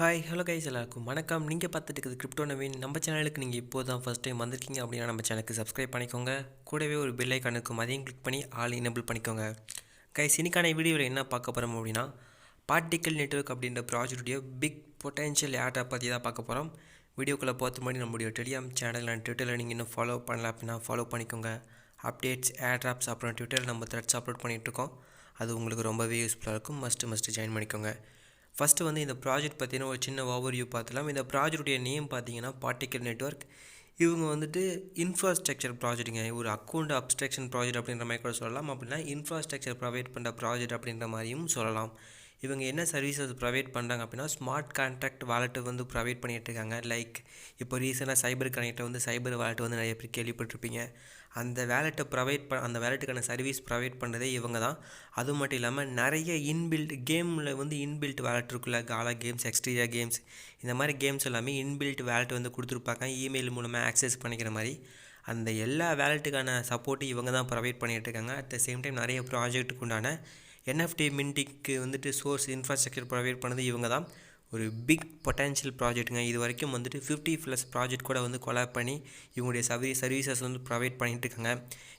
Hi hello guys எல்லாருக்கும் வணக்கம். நீங்கள் பார்த்துட்டு இருக்குது கிரிப்டோ நவீன். நம்ம சேனலுக்கு நீங்கள் இப்போ தான் ஃபஸ்ட் டைம் வந்திருக்கீங்க அப்படின்னா நம்ம சேனலுக்கு சப்ஸ்கிரைப் பண்ணிக்கோங்க. கூடவே ஒரு பெல் ஐக்கான் இருக்கும், அதையும் கிளிக் பண்ணி ஆல் எனேபிள் பண்ணிக்கோங்க. கைஸ், இன்னைக்கான வீடியோவில் என்ன பார்க்க போகிறோம் அப்படின்னா பார்ட்டிக்கல் நெட்வொர்க் அப்படின்ற ப்ராஜெக்டுடைய பிக் பொட்டென்ஷியல் ஏர்ட்ராப் பற்றி தான் பார்க்க போகிறோம். வீடியோக்குள்ளே பார்த்து முன்னாடி நம்மளுடைய டெலிகிராம் சேனல் அண்ட் ட்விட்டரில் நீங்கள் இன்னும் ஃபாலோ பண்ணல அப்படின்னா ஃபாலோ பண்ணிக்கோங்க. அப்டேட்ஸ், ஏர்ட்ராப்ஸ், அப்புறம் ட்விட்டரில் நம்ம த்ரெட்ஸ் அப்லோட் பண்ணிகிட்ருக்கோம். அது உங்களுக்கு ரொம்பவே யூஸ்ஃபுல்லாக இருக்கும். மஸ்ட்டு ஜாயின் பண்ணிக்கோங்க. ஃபஸ்ட்டு வந்து இந்த ப்ராஜெக்ட் பற்றின ஒரு சின்ன ஓவர்வியூ பார்த்துலாம். இந்த ப்ராஜெக்டுடைய நேம் பார்த்தீங்கன்னா பார்ட்டிக்கல் நெட்வொர்க். இவங்க வந்துட்டு இன்ஃப்ராஸ்ட்ரக்சர் ப்ராஜெக்ட்டுங்க. ஒரு அக்கௌண்ட் அப்ஸ்ட்ரக்ஷன் ப்ராஜெக்ட் அப்படின்ற மாதிரி கூட சொல்லலாம். அப்படின்னா இன்ஃப்ராஸ்ட்ரக்சர் ப்ரொவைட் பண்ணுற ப்ராஜெக்ட் அப்படின்ற மாதிரியும் சொல்லலாம். இவங்க என்ன சர்வீசஸ் ப்ரொவைட் பண்ணுறாங்க அப்படின்னா ஸ்மார்ட் கான்ட்ராக்ட் வாலெட்டை வந்து ப்ரொவைட் பண்ணிகிட்டு இருக்காங்க. லைக் இப்போ ரீசெண்டாக சைபர் கனெக்டை வந்து சைபர் வாலெட் வந்து நிறைய பேர் கேள்விப்பட்டிருப்பீங்க. அந்த வேலெட்டை அந்த வேலெட்டுக்கான சர்வீஸ் ப்ரொவைட் பண்ணுறதே இவங்க தான். அது மட்டும் இல்லாமல் நிறைய இன்பில்ட் கேமில் வந்து இன்பில்ட் வேலெட் இருக்குல்ல, காலா கேம்ஸ், எக்ஸ்ட்ரீரியா கேம்ஸ், இந்த மாதிரி கேம்ஸ் எல்லாமே இன்பில்ட் வேலெட் வந்து கொடுத்துருப்பாங்க. இமெயில் மூலமாக ஆக்சஸ் பண்ணிக்கிற மாதிரி அந்த எல்லா வேலெட்டுக்கான சப்போர்ட்டு இவங்க தான் ப்ரொவைட் பண்ணிகிட்டு இருக்காங்க. அட் த சேம் டைம் நிறைய ப்ராஜெக்ட்டுக்கு உண்டான NFT மின்டிக்கு வந்துட்டு சோர்ஸ் இன்ஃப்ராஸ்ட்ரக்சர் ப்ரொவைட் பண்ணது இவங்க தான். ஒரு பிக் பொட்டென்ஷியல் ப்ராஜெக்ட்டுங்க. இது வரைக்கும் வந்துட்டு 50+ ப்ராஜெக்ட் கூட வந்து கொலாப் பண்ணி இவங்களுடைய சர்வீசஸ் வந்து ப்ரொவைட் பண்ணிகிட்டு இருக்காங்க.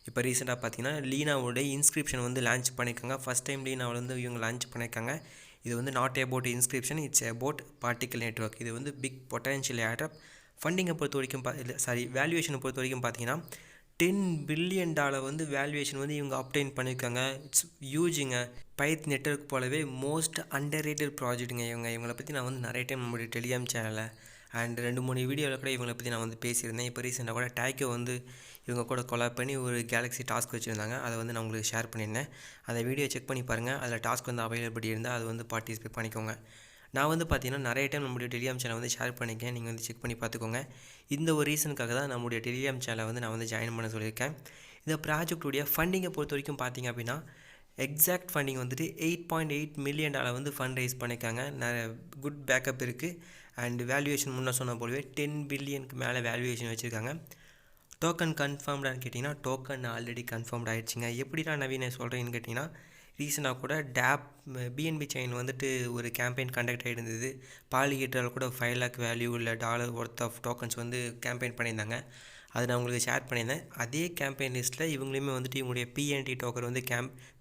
இப்போ ரீசெண்டாக பார்த்தீங்கன்னா லீனாவோட இன்ஸ்கிரிப்ஷன் வந்து லான்ச் பண்ணியிருக்காங்க. ஃபஸ்ட் டைம் லீனாவில் வந்து இவங்க லான்ச் பண்ணியிருக்காங்க. இது வந்து not about inscription, it's about particle network. இது வந்து பிக் பொட்டென்ஷியல் ஏர்ட்ராப். ஃபண்டிங்கை பொறுத்த வரைக்கும் வேல்யூவேஷனை பொறுத்த வரைக்கும் பார்த்தீங்கன்னா $10 பில்லியன் வந்து வேல்யூவேஷன் வந்து இவங்க அப்டைன் பண்ணியிருக்காங்க. இட்ஸ் யூஜிங்க. பைத் நெட்வொர்க் போலவே மோஸ்ட் அண்டர் ரேட்டட் ப்ராஜெக்ட்டுங்க இவங்களை பற்றி நான் வந்து நிறைய டைம் நம்மளுடைய டெலிகிராம் சேனலில் அண்ட் 2-3 வீடியோவில் கூட இவங்களை பற்றி நான் வந்து பேசியிருந்தேன். இப்போ ரீசெண்டாக கூட டேக்கோ வந்து இவங்க கூட கொலாப் பண்ணி ஒரு கேலக்ஸி டாஸ்க் வச்சுருந்தாங்க. அதை வந்து நான் உங்களுக்கு ஷேர் பண்ணியிருந்தேன். அந்த வீடியோ செக் பண்ணி பாருங்கள். அதில் டாஸ்க் வந்து அவைலபிலிட்டி இருந்தால் அது வந்து பார்ட்டிசிபேட் பண்ணிக்கோங்க. நான் வந்து பார்த்தீங்கன்னா நிறைய டைம் நம்மளுடைய டெலிகிராம் சேனல் வந்து ஷேர் பண்ணியிருக்கேன். நீங்கள் வந்து செக் பண்ணி பார்த்துக்கோங்க. இந்த ஒரு ரீசனுக்காக தான் நம்மளுடைய டெலிகிராம் சேனலை வந்து நான் வந்து ஜாயின் பண்ண சொல்லியிருக்கேன். இந்த ப்ராஜெக்டுடைய ஃபண்டிங்கை பொறுத்த வரைக்கும் பார்த்தீங்க அப்படின்னா எக்ஸாக்ட் ஃபண்டிங் வந்துட்டு $8.8 மில்லியன் வந்து ஃபண்ட் ரைஸ் பண்ணியிருக்காங்க. நிறைய குட் பேக்கப் இருக்குது. அண்ட் வேல்யூவேஷன் முன்னே சொன்ன போலவே $10 பில்லியனுக்கு மேலே வேல்யூவேஷன் வச்சுருக்காங்க. டோக்கன் கன்ஃபார்ம்டான்னு கேட்டிங்கன்னா டோக்கன் ஆல்ரெடி கன்ஃபார்ம்ட் ஆகிடுச்சிங்க. எப்படிடா நவீன சொல்கிறேன்னு கேட்டிங்கன்னா ரீசெண்டாக கூட BNB செயின் வந்துட்டு ஒரு கேம்பெயின் கண்டக்ட் ஆகிருந்தது. பாலிகேட்டரால் கூட 5 lakh வேல்யூ உள்ள டாலர் ஒர்த் ஆஃப் டோக்கன்ஸ் வந்து கேம்பெயின் பண்ணியிருந்தாங்க. அது நான் உங்களுக்கு ஷேர் பண்ணியிருந்தேன். அதே கேம்பெயின் லிஸ்ட்டில் இவங்களுமே வந்துட்டு இவங்களுடைய PNT டோக்கன் வந்து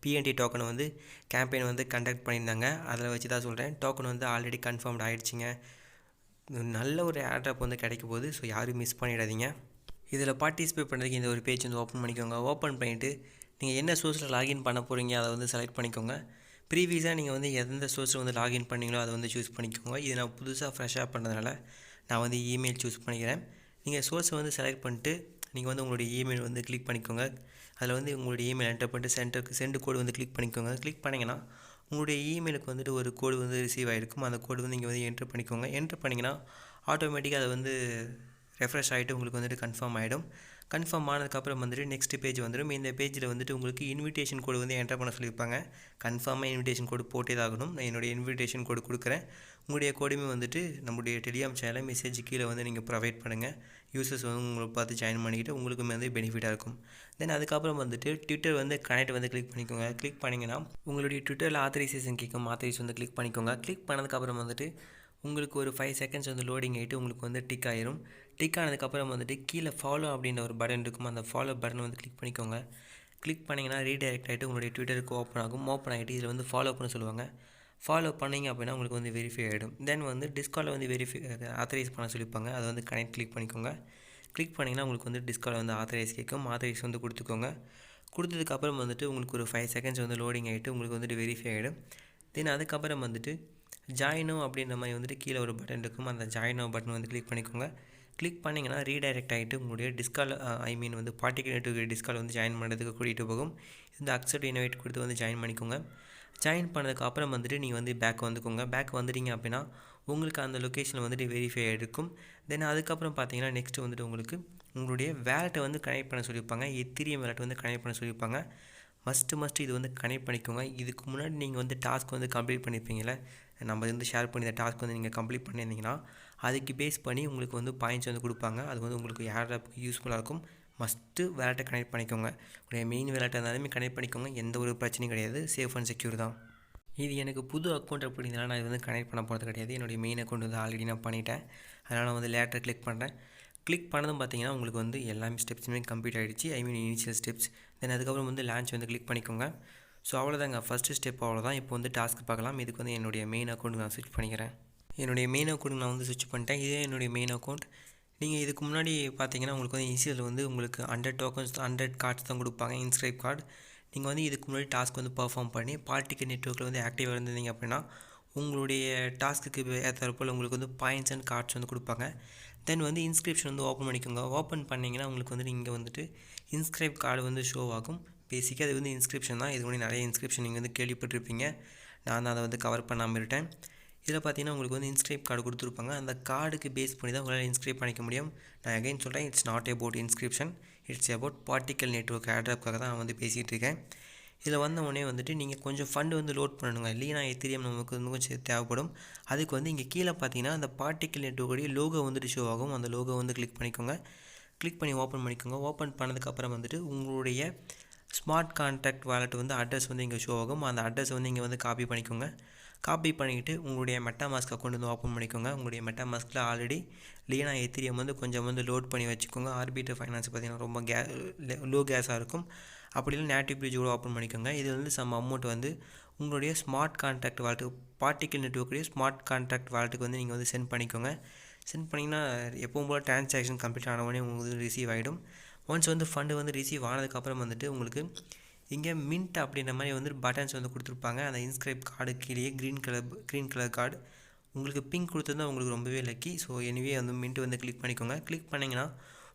PNT டோக்கனை வந்து கேம்பெயின் வந்து கண்டக்ட் பண்ணியிருந்தாங்க. அதில் வச்சு தான் சொல்கிறேன். டோக்கன் வந்து ஆல்ரெடி கன்ஃபார்ம்ட் ஆகிடுச்சிங்க. நல்ல ஒரு ஏர்ட்ராப் வந்து கிடைக்க போகுது. ஸோ யாரும் மிஸ் பண்ணிடாதீங்க. இதில் பார்ட்டிசிபேட் பண்ணுறதுக்கு இந்த ஒரு பேஜ் வந்து ஓப்பன் பண்ணிக்கோங்க. ஓப்பன் பண்ணிவிட்டு நீங்கள் என்ன சோர்ஸில் லாகின் பண்ண போகிறீங்க அதை வந்து செலக்ட் பண்ணிக்கோங்க. ப்ரீவியஸாக நீங்கள் வந்து எந்த சோர்ஸில் வந்து லாகின் பண்ணிங்களோ அதை வந்து சூஸ் பண்ணிக்கோங்க. இது நான் புதுசாக ஃப்ரெஷ்ஷாக பண்ணுறதுனால நான் வந்து இமெயில் சூஸ் பண்ணிக்கிறேன். நீங்கள் சோர்ஸை வந்து செலக்ட் பண்ணிட்டு நீங்கள் வந்து உங்களுடைய இமெயில் வந்து கிளிக் பண்ணிக்கோங்க. அதில் வந்து உங்களுடைய இமெயில் என்டர் பண்ணிட்டு சென்ட் கோடு வந்து கிளிக் பண்ணிக்கோங்க. கிளிக் பண்ணிங்கன்னா உங்களுடைய இமெயிலுக்கு வந்துட்டு ஒரு கோடு வந்து ரிசீவ் ஆகிருக்கும். அந்த கோடு வந்து நீங்கள் வந்து என்ட்ரு பண்ணிக்கோங்க. என்ட்ரு பண்ணிங்கன்னா ஆட்டோமேட்டிக்காக அதை வந்து ரெஃப்ரெஷ் ஆகிட்டு உங்களுக்கு வந்துட்டு கன்ஃபார்ம் ஆகிடும். கன்ஃபார்ம் ஆனதுக்கப்புறம் வந்துட்டு நெக்ஸ்ட் பேஜ் வந்துடும். இந்த பேஜில் வந்துட்டு உங்களுக்கு இன்விடேஷன் கோடு வந்து என்டர் பண்ண சொல்லியிருப்பாங்க. கன்ஃபார்மாக இன்விடேஷன் கோடு போட்டே ஆகணும். நான் என்னுடைய இன்விடேஷன் கோடு கொடுக்குறேன். உங்களுடைய கோடுமே வந்துட்டு நம்முடைய டெலிகிராம் சேனலில் மெசேஜ் கீழே வந்து நீங்கள் ப்ரொவைட் பண்ணுங்கள். யூசர்ஸ் வந்து உங்களை பார்த்து ஜாயின் பண்ணிக்கிட்டு உங்களுக்குமே வந்து பெனிஃபிட்டாக இருக்கும். தென் அதுக்கப்புறம் வந்துட்டு ட்விட்டர் வந்து கனெக்ட் வந்து கிளிக் பண்ணிக்கோங்க. கிளிக் பண்ணிங்கன்னா உங்களுடைய ட்விட்டரில் ஆத்தரைசேஷன் கேட்கும். ஆத்தரைஸ் வந்து கிளிக் பண்ணிக்கோங்க. கிளிக் பண்ணதுக்கப்புறம் வந்துட்டு உங்களுக்கு ஒரு 5 செகண்ட்ஸ் வந்து லோடிங் ஆகிட்டு உங்களுக்கு வந்து டிக் ஆயிரும். டிக் ஆனதுக்கப்புறம் வந்துட்டு கீழே ஃபாலோ அப்படின்ற ஒரு பட்டன் இருக்கும். அந்த ஃபாலோ பட்டன் வந்து கிளிக் பண்ணிக்கோங்க. கிளிக் பண்ணிங்கன்னா ரீடைரக்ட் ஆகிட்டு உங்களுடைய ட்விட்டருக்கு ஓப்பன் ஆகும். ஓப்பன் ஆகிட்டு இதில் வந்து ஃபாலோ பண்ண சொல்லுவாங்க. ஃபாலோ பண்ணிங்க அப்படின்னா உங்களுக்கு வந்து வெரிஃபை ஆகிடும். தென் வந்து டிஸ்காலில் வந்து ஆத்தரைஸ் பண்ண சொல்லியிருப்பாங்க. அதை வந்து கனெக்ட் கிளிக் பண்ணிக்கோங்க. கிளிக் பண்ணிங்கன்னா உங்களுக்கு வந்து டிஸ்காலில் வந்து ஆத்தரைஸ் கேட்கும். ஆத்தரைஸ் வந்து கொடுத்துக்கோங்க. கொடுத்ததுக்கப்புறம் வந்துட்டு உங்களுக்கு ஒரு 5 செகண்ட்ஸ் வந்து லோடிங் ஆகிட்டு உங்களுக்கு வந்துட்டு வெரிஃபை ஆகிடும். தென் அதுக்கப்புறம் வந்துட்டு ஜாயினோ அப்படின்ற மாதிரி வந்துட்டு கீழே ஒரு பட்டன் இருக்கும். அந்த ஜாயினோ பட்டன் வந்து கிளிக் பண்ணிக்கோங்க. கிளிக் பண்ணிங்கன்னா ரீடைரக்ட் ஆகிட்டு உங்களுடைய டிஸ்கால் வந்து பார்ட்டிக்கல் நெட்வொர்க் டிஸ்கால் வந்து ஜாயின் பண்ணுறதுக்கு கூட்டிகிட்டு போகும். இந்த அக்செப்ட் இன்வைட் கொடுத்து வந்து ஜாயின் பண்ணிக்கோங்க. ஜாயின் பண்ணதுக்கப்புறம் வந்துட்டு நீங்கள் வந்து பேக் வந்துக்கோங்க. பேக் வந்துட்டீங்க அப்படின்னா உங்களுக்கு அந்த லொக்கேஷனில் வந்துட்டு வெரிஃபை ஆகிருக்கும். தென் அதுக்கப்புறம் பார்த்தீங்கன்னா நெக்ஸ்ட்டு வந்துட்டு உங்களுக்கு உங்களுடைய வேலெட்டை வந்து கனெக்ட் பண்ண சொல்லியிருப்பாங்க. எத்திரியம் வேலெட் வந்து கனெக்ட் பண்ண சொல்லியிருப்பாங்க. மஸ்ட்டு இது வந்து கனெக்ட் பண்ணிக்கோங்க. இதுக்கு முன்னாடி நீங்கள் வந்து டாஸ்க் வந்து கம்ப்ளீட் பண்ணியிருப்பீங்களே, நம்ம வந்து ஷேர் பண்ணி இந்த டாஸ்க் வந்து நீங்கள் கம்ப்ளீட் பண்ணியிருந்தீங்கன்னா அதுக்கு பேஸ் பண்ணி உங்களுக்கு வந்து பாயிண்ட்ஸ் வந்து கொடுப்பாங்க. அது வந்து உங்களுக்கு ஏர்ட்ராப்புக்கு யூஸ்ஃபுல்லாக இருக்கும். மஸ்ட்டு வேலெட்டை கனெக்ட் பண்ணிக்கோங்க. உங்களுடைய மெயின் வேலெட்டாக இருந்தாலுமே கனெக்ட் பண்ணிக்கோங்க. எந்த ஒரு பிரச்சனையும் கிடையாது. சேஃப் அண்ட் செக்யூர் தான். இது எனக்கு புது அக்கௌண்ட் அப்படிங்கிறனால நான் இது வந்து கனெக்ட் பண்ண போகிறது கிடையாது. என்னுடைய மெயின் அக்கௌண்ட் வந்து ஆல்ரெடி நான் பண்ணிட்டேன். அதனால் நான் வந்து லேட்டர் கிளிக் பண்ணுறேன். கிளிக் பண்ணதும் பார்த்தீங்கன்னா உங்களுக்கு வந்து எல்லாமே ஸ்டெப்ஸுமே கம்ப்ளீட் ஆகிடுச்சு. ஐ மீன் இனிஷியல் ஸ்டெப்ஸ். தென் அதுக்கப்புறம் வந்து லான்ச் வந்து கிளிக் பண்ணிக்கோங்க. ஸோ அவ்வளோதாங்க, ஃபஸ்ட்டு ஸ்டெப் அவ்வளோதான். இப்போ வந்து டாஸ்க் பார்க்கலாம். இதுக்கு வந்து என்னுடைய மெயின் அக்கௌண்ட் நான் ஸ்விட்ச் பண்ணிக்கிறேன். என்னுடைய மெயின் அக்கௌண்ட் நான் வந்து ஸ்விட்ச் பண்ணிட்டேன். இதே என்னுடைய மெயின் அக்கௌண்ட். நீங்கள் இதுக்கு முன்னாடி பார்த்தீங்கன்னா உங்களுக்கு வந்து இனிஷியல் வந்து உங்களுக்கு 100 டோக்கன்ஸ் 100 கார்ட்ஸ் தான் கொடுப்பாங்க, இன்ஸ்கிரைப் கார்டு. நீங்கள் வந்து இதுக்கு முன்னாடி டாஸ்க் வந்து பர்ஃபார்ம் பண்ணி பார்ட்டிக்கல் நெட்வொர்க்கில் வந்து ஆக்டிவாக இருந்தீங்க அப்படின்னா உங்களுடைய டாஸ்க்கு ஏற்றப்போல் உங்களுக்கு வந்து பாயிண்ட்ஸ் அண்ட் கார்ட்ஸ் வந்து கொடுப்பாங்க. தென் வந்து இன்ஸ்கிரிப்ஷன் வந்து ஓப்பன் பண்ணிக்கோங்க. ஓப்பன் பண்ணிங்கன்னா உங்களுக்கு வந்து இங்கே வந்துட்டு இன்ஸ்கிரைப் கார்டு வந்து ஷோ ஆகும். பேசிக்காக அது வந்து இன்ஸ்கிரிப்ஷன் தான். இது கூட நிறைய இன்ஸ்கிரிப்ஷன் நீங்கள் வந்து கேள்விப்பட்டிருப்பீங்க. நான் தான் அதை வந்து கவர் பண்ணாமல் இருட்டேன். இதில் பார்த்தீங்கன்னா உங்களுக்கு வந்து இன்ஸ்கிரைப் கார்டு கொடுத்துருப்பாங்க. அந்த கார்டுக்கு பேஸ் பண்ணி தான் உங்களால் இன்ஸ்கிரைப் பண்ணிக்க முடியும். நான் அகைன் சொல்கிறேன், it's not about inscription, it's about particle network ஏர்ட்ராப்காக தான் நான் வந்து பேசிகிட்டு இருக்கேன். இதில் வந்த உடனே வந்துட்டு நீங்கள் கொஞ்சம் ஃபண்டு வந்து லோட் பண்ணணுங்க. லீனா எத்திரியம் நமக்கு வந்து கொஞ்சம் தேவைப்படும். அதுக்கு வந்து இங்கே கீழே பார்த்தீங்கன்னா அந்த பார்ட்டிக்கல் நெட்வொர்க்குடைய லோகோ வந்துட்டு ஷோ ஆகும். அந்த லோகோ வந்து கிளிக் பண்ணிக்கோங்க. கிளிக் பண்ணி ஓப்பன் பண்ணிக்கோங்க. ஓப்பன் பண்ணதுக்கப்புறம் வந்துட்டு உங்களுடைய ஸ்மார்ட் கான்ட்ராக்ட் வாலெட் வந்து அட்ரஸ் வந்து இங்கே ஷோ ஆகும். அந்த அட்ரஸ் வந்து இங்கே வந்து காப்பி பண்ணிக்கோங்க. காப்பி பண்ணிக்கிட்டு உங்களுடைய மெட்டாமாஸ்க் அக்கௌண்ட் வந்து ஓப்பன் பண்ணிக்கோங்க. உங்களுடைய மெட்டாமாஸ்கில் ஆல்ரெடி லீனா எத்திரியம் வந்து கொஞ்சம் வந்து லோட் பண்ணி வச்சுக்கோங்க. ஆர்பிட்டர் ஃபைனான்ஸ் பார்த்திங்கன்னா ரொம்ப லோ கேஸாக இருக்கும். அப்படி இல்லை நேட்டிவ் பிரிட்ஜ் கூட ஓப்பன் பண்ணிக்கோங்க. இதில் வந்து சம் அமௌண்ட் வந்து உங்களுடைய ஸ்மார்ட் கான்ட்ராக்ட் வாலெட்டுக்கு பார்ட்டிக்கல் நெட்வொர்க்குடைய ஸ்மார்ட் கான்ட்ராக்ட் வாலெட்டுக்கு வந்து நீங்கள் வந்து சென்ட் பண்ணிக்கோங்க. சென்ட் பண்ணிங்கன்னா எப்பவும் போல் ட்ரான்சாக்ஷன் கம்ப்ளீட் ஆன உடனே உங்களுக்கு ரிசீவ் ஆகிடும். ஒன்ஸ் வந்து ஃபண்டு வந்து ரிசீவ் ஆனதுக்கப்புறம் வந்துட்டு உங்களுக்கு இங்கே மின்ட் அப்படின்ற மாதிரி வந்து பட்டன்ஸ் வந்து கொடுத்துருப்பாங்க. அந்த இன்ஸ்கிரைப் கார்டு கீழே க்ரீன் கலர் கார்டு உங்களுக்கு பிங்க் கொடுத்துருந்தா உங்களுக்கு ரொம்பவே லக்கி. ஸோ எனிவே வந்து மின்ட் வந்து கிளிக் பண்ணிக்கோங்க. கிளிக் பண்ணிங்கன்னா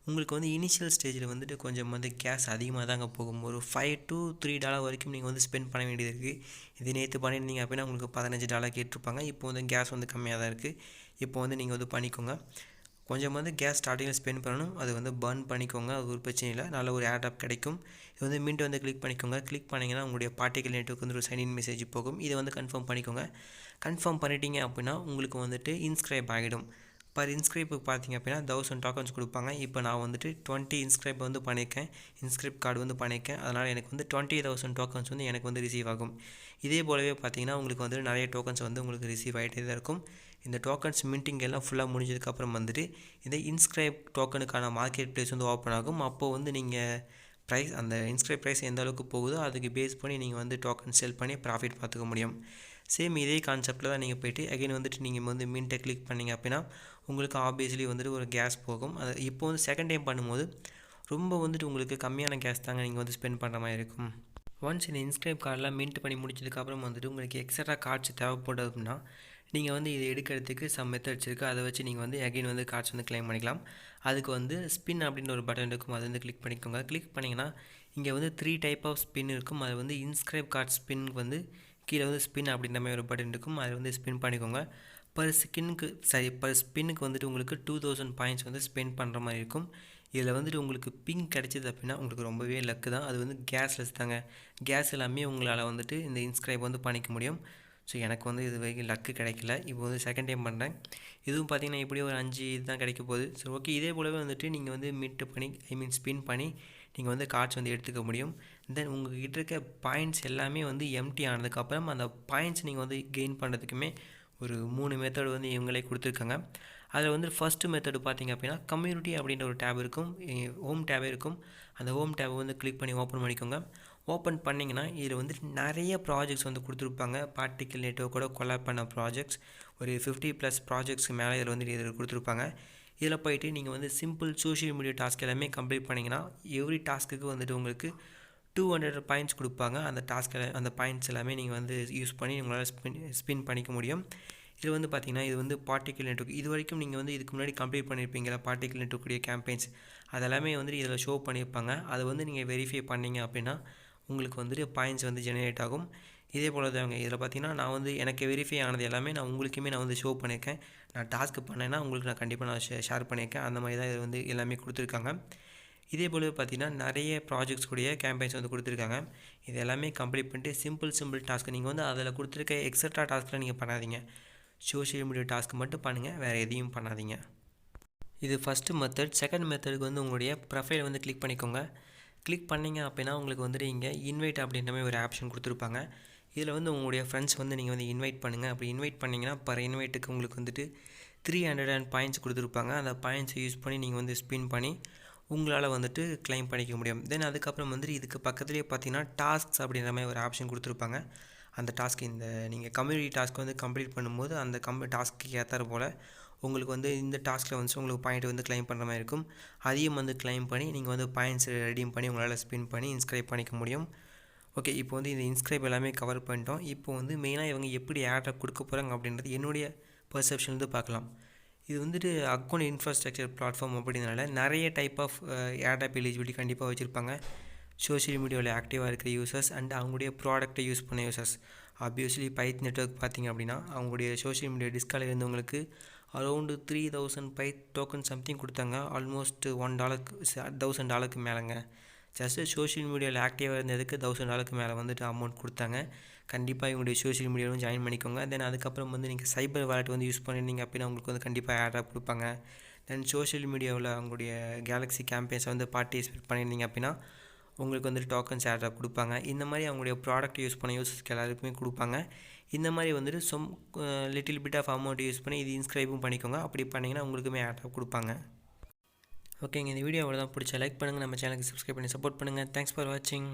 உங்களுக்கு வந்து இனிஷியல் ஸ்டேஜில் வந்துட்டு கொஞ்சம் வந்து கேஸ் அதிகமாக தாங்க போகும். ஒரு $5 to $3 வரைக்கும் நீங்கள் வந்து ஸ்பெண்ட் பண்ண வேண்டியது இருக்குது. இது நேற்று பண்ணியிருந்தீங்க அப்படின்னா உங்களுக்கு $15 கேட்டிருப்பாங்க. இப்போ வந்து கேஸ் வந்து கம்மியாக தான் இருக்குது. இப்போ வந்து நீங்கள் வந்து பண்ணிக்கோங்க. கொஞ்சம் வந்து கேஸ் ஸ்டார்டிங்கில் ஸ்பெண்ட் பண்ணணும். அது வந்து பர்ன் பண்ணிக்கோங்க. அது ஒரு பிரச்சனை இல்லை. நல்ல ஒரு ஏர்ட்ராப் கிடைக்கும். இது வந்து மின்ட் வந்து கிளிக் பண்ணிக்கோங்க. கிளிக் பண்ணிங்கன்னா உங்களுடைய பார்ட்டிக்கல் நெட்வொர்க் வந்து ஒரு சைன்இன் மெசேஜ் போகும். இதை வந்து கன்ஃபார்ம் பண்ணிக்கோங்க. கன்ஃபார்ம் பண்ணிட்டீங்க அப்படின்னா உங்களுக்கு வந்துட்டு இன்ஸ்கிரைப் ஆகிடும். பர் இன்ஸ்கிரைப்புக்கு பார்த்தீங்க அப்படின்னா 1000 டோக்கன்ஸ் கொடுப்பாங்க. இப்போ நான் வந்துட்டு 20 இன்ஸ்கிரைப் வந்து பண்ணியிருக்கேன். இன்ஸ்கிரைப் கார்டு வந்து பண்ணியிருக்கேன். அதனால் எனக்கு வந்து 20,000 டோக்கன்ஸ் வந்து எனக்கு வந்து ரிசீவ் ஆகும். இதே போலவே பார்த்தீங்கன்னா உங்களுக்கு வந்து நிறைய டோக்கன்ஸ் வந்து உங்களுக்கு ரிசீவ் ஆகிட்டே தான் இருக்கும். இந்த டோக்கன்ஸ் மின்ட்டிங் எல்லாம் ஃபுல்லாக முடிஞ்சதுக்கப்புறம் வந்துட்டு இந்த இன்ஸ்கிரைப் டோக்கனுக்கான மார்க்கெட் ப்ளேஸ் வந்து ஓப்பன் ஆகும். அப்போது வந்து நீங்கள் ப்ரைஸ் அந்த இன்ஸ்கிரைப் ப்ரைஸ் எந்த அளவுக்கு போகுதோ அதுக்கு பேஸ் பண்ணி நீங்கள் வந்து டோக்கன் செல் பண்ணி ப்ராஃபிட் பார்த்துக்க முடியும். சேம் இதே கான்செப்டில் தான் நீங்கள் போய்ட்டு அகைன் வந்துட்டு நீங்கள் வந்து மின்ட்டை கிளிக் பண்ணிங்க அப்படின்னா உங்களுக்கு ஆப்வியஸ்லி வந்துட்டு ஒரு கேஸ் போகும். அது இப்போ வந்து செகண்ட் டைம் பண்ணும்போது ரொம்ப வந்துட்டு உங்களுக்கு கம்மியான கேஸ் தாங்க நீங்கள் வந்து ஸ்பெண்ட் பண்ணுற மாதிரி இருக்கும். ஒன்ஸ் இந்த இன்ஸ்கிரைப் கார்டெலாம் மின்ட் பண்ணி முடிச்சதுக்கப்புறம் வந்துட்டு உங்களுக்கு எக்ஸ்ட்ரா கார்ட்ஸ் தேவைப்படுது அப்படின்னா நீங்கள் வந்து இதை எடுக்கிறதுக்கு சம் மெத்தட்ஸ் இருக்குது. அதை வச்சு நீங்கள் வந்து அகைன் வந்து கார்ட்ஸ் வந்து கிளைம் பண்ணிக்கலாம். அதுக்கு வந்து ஸ்பின் அப்படின்ற ஒரு பட்டன் இருக்கும். அதை வந்து கிளிக் பண்ணிக்கோங்க. கிளிக் பண்ணிங்கன்னா இங்கே வந்து 3 டைப் ஆஃப் ஸ்பின் இருக்கும். அது வந்து இன்ஸ்கிரைப் கார்ட் ஸ்பின்னுக்கு வந்து கீழே வந்து ஸ்பின் அப்படின்ற மாதிரி ஒரு பட்டன் இருக்கும். அதை வந்து ஸ்பின் பண்ணிக்கோங்க. பர் ஸ்பின்னுக்கு வந்துட்டு உங்களுக்கு 2000 பாயிண்ட்ஸ் வந்து ஸ்பெண்ட் பண்ணுற மாதிரி இருக்கும். இதில் வந்துட்டு உங்களுக்கு பிங்க் கிடச்சிது அப்படின்னா உங்களுக்கு ரொம்பவே லக்கு தான். அது வந்து கேஸ்லெஸ் தாங்க. கேஸ் எல்லாமே உங்களால் வந்துட்டு இந்த இன்ஸ்கிரைப் வந்து பண்ணிக்க முடியும். ஸோ எனக்கு வந்து இது வரைக்கும் லக்கு கிடைக்கல. இப்போ வந்து செகண்ட் டைம் பண்ணுறேன். இதுவும் பார்த்திங்கன்னா இப்படியே ஒரு 5 தான் கிடைக்க போகுது. ஸோ ஓகே, இதே போலவே வந்துட்டு நீங்கள் வந்து மின்ட் பண்ணி ஸ்பின் பண்ணி நீங்கள் வந்து கார்ட்ஸ் வந்து எடுத்துக்க முடியும். தென் உங்கள்கிட்ட இருக்க பாயிண்ட்ஸ் எல்லாமே வந்து எம்டி ஆனதுக்கப்புறம் அந்த பாயிண்ட்ஸ் நீங்கள் வந்து கெயின் பண்ணுறதுக்குமே ஒரு 3 மெத்தட் வந்து இவங்களே கொடுத்துருக்காங்க. அதில் வந்து ஃபஸ்ட்டு மெத்தடு பார்த்திங்க அப்படின்னா கம்யூனிட்டி அப்படின்ற ஒரு டேப் இருக்கும். ஹோம் டேபே இருக்கும். அந்த ஹோம் டேபை வந்து கிளிக் பண்ணி ஓப்பன் பண்ணிக்கோங்க. ஓப்பன் பண்ணிங்கன்னா இதில் வந்துட்டு நிறைய ப்ராஜெக்ட்ஸ் வந்து கொடுத்துருப்பாங்க. பார்ட்டிக்கல் நெட்வொர்க்கோட கொலாப் பண்ண ப்ராஜெக்ட்ஸ் ஒரு 50+ ப்ராஜெக்ட்ஸ்க்கு மேலே இதில் கொடுத்துருப்பாங்க. இதில் போய்ட்டு நீங்கள் வந்து சிம்பிள் சோஷியல் மீடியா டாஸ்க் எல்லாமே கம்ப்ளீட் பண்ணிங்கன்னா எவ்ரி டாஸ்க்குக்கு வந்துட்டு உங்களுக்கு 200 பாயிண்ட்ஸ் கொடுப்பாங்க. அந்த அந்த பாயிண்ட்ஸ் எல்லாமே நீங்கள் வந்து யூஸ் பண்ணி உங்களால் ஸ்பின் பண்ணிக்க முடியும். இது வந்து பார்த்திங்கன்னா இது வந்து பார்ட்டிக்கல் நெட்வொர்க் இது வரைக்கும் நீங்கள் வந்து இதுக்கு முன்னாடி கம்ப்ளீட் பண்ணியிருப்பீங்களா பார்ட்டிக்கல் நெட்வொர்க்குடைய கேம்பெயின்ஸ் அதெல்லாமே வந்துட்டு இதில் ஷோ பண்ணியிருப்பாங்க. அதை வந்து நீங்கள் வெரிஃபை பண்ணிங்க அப்படின்னா உங்களுக்கு வந்துட்டு பாயிண்ட்ஸ் வந்து ஜெனரேட் ஆகும். இதே போல் தாங்க இதில் பார்த்திங்கன்னா நான் வந்து எனக்கு வெரிஃபை ஆனது எல்லாமே நான் உங்களுக்குமே நான் வந்து ஷோ பண்ணியிருக்கேன். நான் டாஸ்க்கு பண்ணேன்னா உங்களுக்கு நான் கண்டிப்பாக நான் ஷேர் பண்ணியிருக்கேன். அந்த மாதிரி தான் இது வந்து எல்லாமே கொடுத்துருக்காங்க. இதே போல் பார்த்திங்கன்னா நிறைய ப்ராஜெக்ட்ஸ் கூடிய கேம்பெயின்ஸ் வந்து கொடுத்துருக்காங்க. இது எல்லாமே கம்ப்ளீட் பண்ணிட்டு சிம்பிள் டாஸ்க்கு நீங்கள் வந்து அதில் கொடுத்துருக்க எக்ஸட்ரா டாஸ்க்கில் நீங்கள் பண்ணாதீங்க. சோஷியல் மீடியா டாஸ்க் மட்டும் பண்ணுங்கள், வேறு எதையும் பண்ணாதீங்க. இது ஃபஸ்ட்டு மெத்தட். செகண்ட் மெத்தடுக்கு வந்து உங்களுடைய ப்ரொஃபைல் வந்து கிளிக் பண்ணிக்கோங்க. கிளிக் பண்ணிங்க அப்படின்னா உங்களுக்கு வந்துட்டு இங்கே இன்வைட் அப்படின்ற மாதிரி ஒரு ஆப்ஷன் கொடுத்துருப்பாங்க. இதில் வந்து உங்களுடைய ஃப்ரெண்ட்ஸ் வந்து நீங்கள் வந்து இன்வைட் பண்ணுங்கள். அப்படி இன்வைட் பண்ணிங்கன்னா பர் இன்வைட்டுக்கு உங்களுக்கு வந்துட்டு 300 பாயிண்ட்ஸ் கொடுத்துருப்பாங்க. அந்த பாயிண்ட்ஸை யூஸ் பண்ணி நீங்கள் வந்து ஸ்பின் பண்ணி உங்களால் வந்துட்டு கிளைம் பண்ணிக்க முடியும். தென் அதுக்கப்புறம் வந்துட்டு இதுக்கு பக்கத்துலேயே பார்த்தீங்கன்னா டாஸ்க்ஸ் அப்படின்ற மாதிரி ஒரு ஆப்ஷன் கொடுத்துருப்பாங்க. அந்த டாஸ்க் இந்த நீங்கள் கம்யூனிட்டி டாஸ்க் வந்து கம்ப்ளீட் பண்ணும்போது அந்த டாஸ்க்கு ஏற்றாறு போல் உங்களுக்கு வந்து இந்த டாஸ்கில் வந்து உங்களுக்கு பாயிண்ட் வந்து கிளைம் பண்ணுற மாதிரி இருக்கும். அதையும் வந்து கிளைம் பண்ணி நீங்கள் வந்து பாயிண்ட்ஸ் ரெடீம் பண்ணி உங்களால் ஸ்பின் பண்ணி இன்ஸ்கிரைப் பண்ணிக்க முடியும். ஓகே, இப்போ வந்து இந்த இன்ஸ்கிரைப் எல்லாமே கவர் பண்ணிட்டோம். இப்போ வந்து மெயினாக இவங்க எப்படி ஏர்ட்ராப் கொடுக்க போகிறாங்க அப்படின்றது என்னுடைய பர்செப்ஷன் வந்து பார்க்கலாம். இது வந்துட்டு அக்கௌண்ட் இன்ஃப்ராஸ்ட்ரக்சர் பிளாட்ஃபார்ம் அப்படின்றனால நிறைய டைப் ஆஃப் ஏர்ட்ராப் எலிஜிபிலிட்டி கண்டிப்பாக வச்சுருப்பாங்க. சோஷியல் மீடியாவில் ஆக்டிவாக இருக்கிற யூசர்ஸ் அண்ட் அவங்களுடைய ப்ராடக்ட்டை யூஸ் பண்ண யூசர்ஸ். ஆப்வியஸ்லி பைத் நெட்வொர்க் பார்த்திங்க அப்படின்னா அவங்களுடைய சோஷியல் மீடியா டிஸ்காலில் இருந்தவங்களுக்கு அரௌண்டு 3000 பைத் டோக்கன் சம்திங் கொடுத்தாங்க. ஆல்மோஸ்ட் $1,000 மேலேங்க. ஜஸ்ட்டு சோஷியல் மீடியாவில் ஆக்டிவாக இருந்ததுக்கு $1,000 மேலே வந்துட்டு அமௌண்ட் கொடுத்தாங்க. கண்டிப்பாக இவங்களுடைய சோஷியல் மீடியாவும் ஜாயின் பண்ணிக்கோங்க. தென் அதுக்கப்புறம் வந்து நீங்கள் சைபர் வாலெட் வந்து யூஸ் பண்ணியிருந்தீங்க அப்படின்னா உங்களுக்கு வந்து கண்டிப்பாக ஏர்ட்ராப் கொடுப்பாங்க. தென் சோஷியல் மீடியாவில் அவங்களுடைய கேலக்ஸி கேம்பெயின்ஸை வந்து பார்ட்டிசிபேட் பண்ணியிருந்தீங்க அப்படின்னா உங்களுக்கு வந்துட்டு டோக்கன்ஸ் ஏர்ட்ராப் கொடுப்பாங்க. இந்த மாதிரி அவங்களுடைய ப்ராடக்ட் யூஸ் பண்ண யூசர்ஸ்க்கு எல்லாருக்குமே கொடுப்பாங்க. இந்த மாதிரி வந்துட்டு little bit of amount use பண்ணி இது இன்ஸ்கிரைபும் பண்ணிக்கோங்க. அப்படி பண்ணிங்கன்னா உங்களுக்குமே ஏர்ட்ராப் கொடுப்பாங்க. ஓகேங்க, இந்த வீடியோ அவ்வளோதான். பிடிச்ச லைக் பண்ணுங்கள், நம்ம சேனலுக்கு சப்ஸ்கிரைப் பண்ணி சப்போர்ட் பண்ணுங்கள். தேங்க்ஸ் ஃபார் வாட்சிங்.